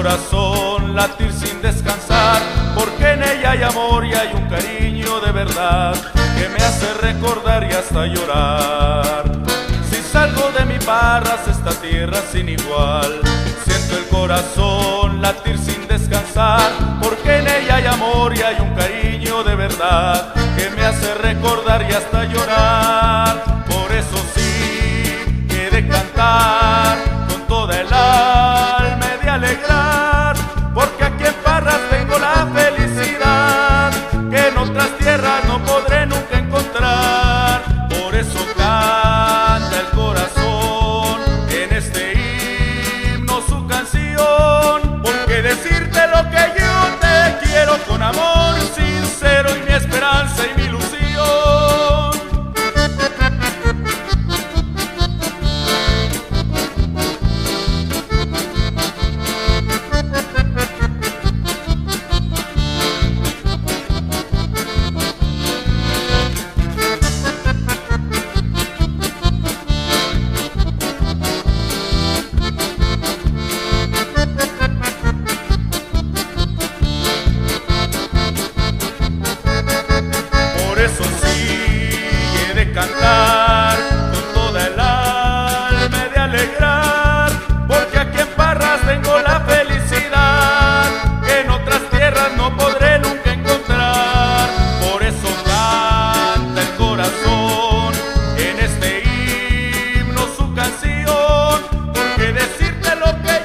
corazón latir sin descansar, porque en ella hay amor y hay un cariño de verdad que me hace recordar y hasta llorar. Si salgo de mi barras, esta tierra sin igual, siento el corazón latir sin descansar, porque en ella hay amor y hay un cariño de verdad que me hace recordar y hasta llorar. Por eso sí, he de cantar con toda el alma, he de alegrar, porque aquí en Parras tengo la felicidad que en otras tierras no podré nunca encontrar. Por eso canta el corazón en este himno su canción, porque decirte lo que yo te quiero con amor sincero y mi esperanza y mi ilusión. Por eso sí, he de cantar con toda el alma, he de alegrar, porque aquí en Parras tengo la felicidad que en otras tierras no podré nunca encontrar. Por eso canta el corazón en este himno su canción, porque decirte lo que